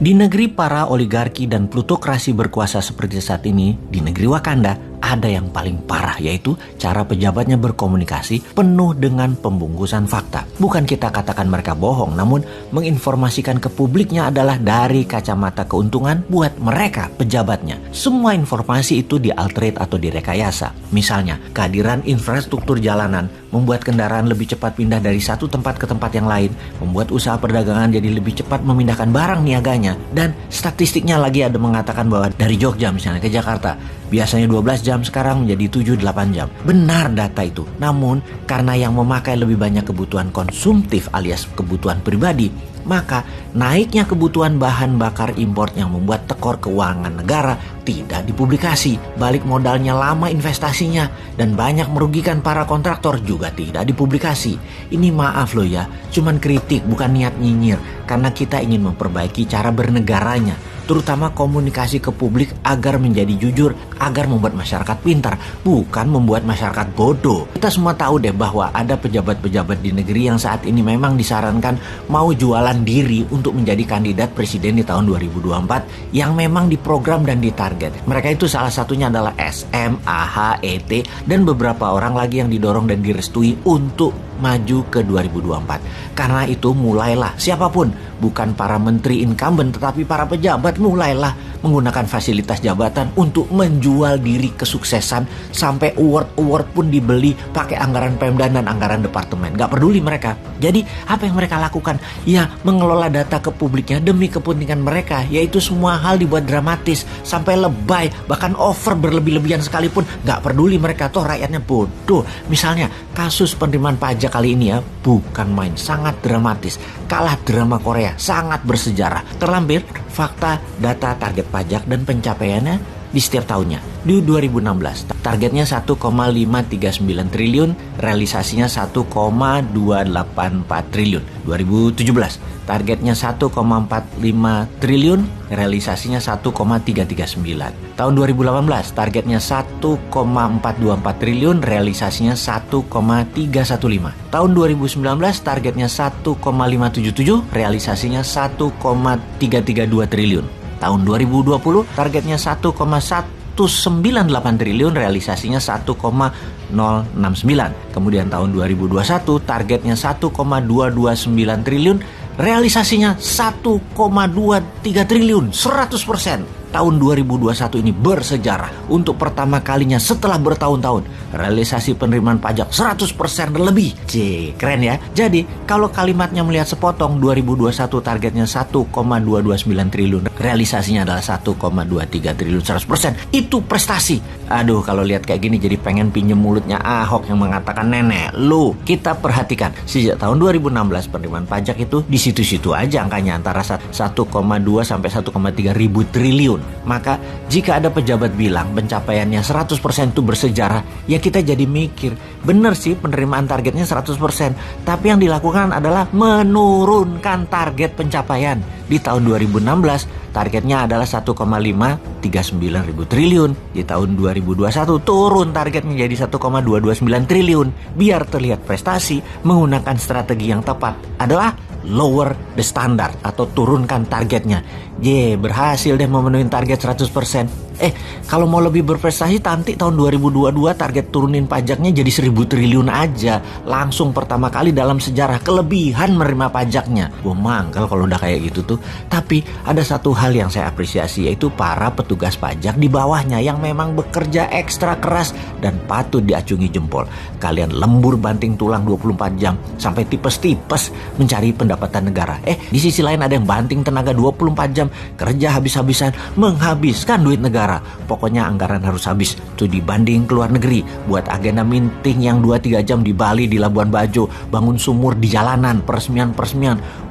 Di negeri para oligarki dan plutokrasi berkuasa seperti saat ini, di negeri Wakanda, ada yang paling parah, yaitu cara pejabatnya berkomunikasi penuh dengan pembungkusan fakta. Bukan kita katakan mereka bohong, namun menginformasikan ke publiknya adalah dari kacamata keuntungan buat mereka pejabatnya. Semua informasi itu dialterate atau direkayasa. Misalnya, kehadiran infrastruktur jalanan membuat kendaraan lebih cepat pindah dari satu tempat ke tempat yang lain, membuat usaha perdagangan jadi lebih cepat memindahkan barang niaganya, dan statistiknya lagi ada mengatakan bahwa dari Jogja misalnya ke Jakarta, biasanya 12 jam sekarang menjadi 7-8 jam. Benar data itu. Namun, karena yang memakai lebih banyak kebutuhan konsumtif alias kebutuhan pribadi, maka naiknya kebutuhan bahan bakar impor yang membuat tekor keuangan negara tidak dipublikasi. Balik modalnya lama investasinya dan banyak merugikan para kontraktor juga tidak dipublikasi. Ini maaf loh ya, cuman kritik bukan niat nyinyir, karena kita ingin memperbaiki cara bernegaranya, terutama komunikasi ke publik agar menjadi jujur, agar membuat masyarakat pintar, bukan membuat masyarakat bodoh. Kita semua tahu deh bahwa ada pejabat-pejabat di negeri yang saat ini memang disarankan mau jualan diri untuk menjadi kandidat presiden di tahun 2024 yang memang diprogram dan ditarget. Mereka itu salah satunya adalah SM, AH, ET, dan beberapa orang lagi yang didorong dan direstui untuk maju ke 2024. Karena itu mulailah siapapun, bukan para menteri incumbent tetapi para pejabat, mulailah menggunakan fasilitas jabatan untuk menjual diri kesuksesan, sampai award pun dibeli pakai anggaran Pemda dan anggaran departemen. Gak peduli mereka. Jadi apa yang mereka lakukan? Ya mengelola data ke publiknya demi kepentingan mereka, yaitu semua hal dibuat dramatis sampai lebay, bahkan over berlebih-lebihan sekalipun. Gak peduli mereka, toh rakyatnya bodoh. Misalnya kasus penerimaan pajak kali ini ya, bukan main, sangat dramatis. Kalah drama Korea, sangat bersejarah. Terlampir fakta, data, target pajak dan pencapaiannya di setiap tahunnya. Di 2016 targetnya 1,539 triliun, realisasinya 1,284 triliun. 2017 targetnya 1,45 triliun, realisasinya 1,339. Tahun 2018 targetnya 1,424 triliun, realisasinya 1,315. Tahun 2019 targetnya 1,577, realisasinya 1,332 triliun. Tahun 2020 targetnya 1,198 triliun, realisasinya 1,069. Kemudian tahun 2021 targetnya 1,229 triliun, realisasinya 1,23 triliun, 100%. Tahun 2021 ini bersejarah. Untuk pertama kalinya setelah bertahun-tahun, realisasi penerimaan pajak 100% lebih. Keren ya. Jadi kalau kalimatnya melihat sepotong, 2021 targetnya 1,229 triliun, realisasinya adalah 1,23 triliun, 100%. Itu prestasi. Aduh, kalau lihat kayak gini jadi pengen pinjem mulutnya Ahok yang mengatakan, nenek lu. Kita perhatikan, sejak tahun 2016 penerimaan pajak itu di situ-situ aja angkanya, antara 1,2 sampai 1,3 ribu triliun. Maka jika ada pejabat bilang pencapaiannya 100% itu bersejarah, ya kita jadi mikir, bener sih penerimaan targetnya 100%, tapi yang dilakukan adalah menurunkan target pencapaian. Di tahun 2016 targetnya adalah 1,539 ribu triliun. Di tahun 2021 turun target menjadi 1,229 triliun. Biar terlihat prestasi, menggunakan strategi yang tepat adalah lower the standard atau turunkan targetnya. Berhasil deh memenuhi target 100%. Kalau mau lebih berprestasi, nanti tahun 2022 target turunin pajaknya jadi 1.000 triliun aja. Langsung pertama kali dalam sejarah kelebihan menerima pajaknya. Gue mangkel kalau udah kayak gitu tuh. Tapi ada satu hal yang saya apresiasi, yaitu para petugas pajak di bawahnya yang memang bekerja ekstra keras dan patut diacungi jempol. Kalian lembur banting tulang 24 jam sampai tipes-tipes mencari pendapatan negara. Di sisi lain ada yang banting tenaga 24 jam, kerja habis-habisan, menghabiskan duit negara. Pokoknya anggaran harus habis. Tuh dibanding ke luar negeri, buat agenda meeting yang 2-3 jam di Bali, di Labuan Bajo, bangun sumur di jalanan, peresmian,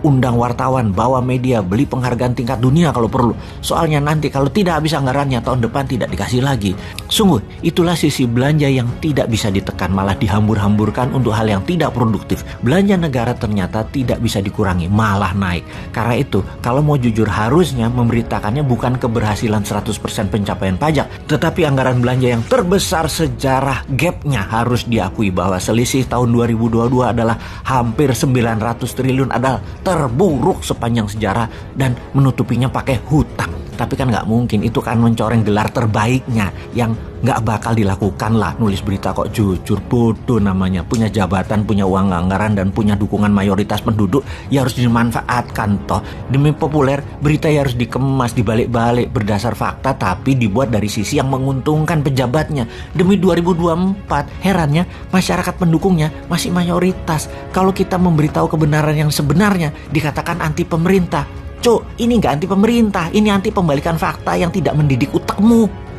undang wartawan, bawa media, beli penghargaan tingkat dunia kalau perlu. Soalnya nanti kalau tidak habis anggarannya, tahun depan tidak dikasih lagi. Sungguh, itulah sisi belanja yang tidak bisa ditekan, malah dihambur-hamburkan untuk hal yang tidak produktif. Belanja negara ternyata tidak bisa dikurangi, malah naik. Karena itu, kalau mau jujur harusnya memberitakannya bukan keberhasilan 100% pencapaian pajak, tetapi anggaran belanja yang terbesar sejarah. Gapnya harus diakui bahwa selisih tahun 2022 adalah hampir 900 triliun, adalah terburuk sepanjang sejarah, dan menutupinya pakai hutang. Tapi kan nggak mungkin, itu kan mencoreng gelar terbaiknya yang nggak bakal dilakukan lah. Nulis berita kok jujur, bodoh namanya. Punya jabatan, punya uang anggaran, dan punya dukungan mayoritas penduduk, ya harus dimanfaatkan toh. Demi populer, berita ya harus dikemas, dibalik-balik berdasar fakta, tapi dibuat dari sisi yang menguntungkan pejabatnya. Demi 2024, herannya masyarakat pendukungnya masih mayoritas. Kalau kita memberitahu kebenaran yang sebenarnya, dikatakan anti pemerintah. Cuk, ini nggak anti pemerintah, ini anti pembalikan fakta yang tidak mendidik otakmu.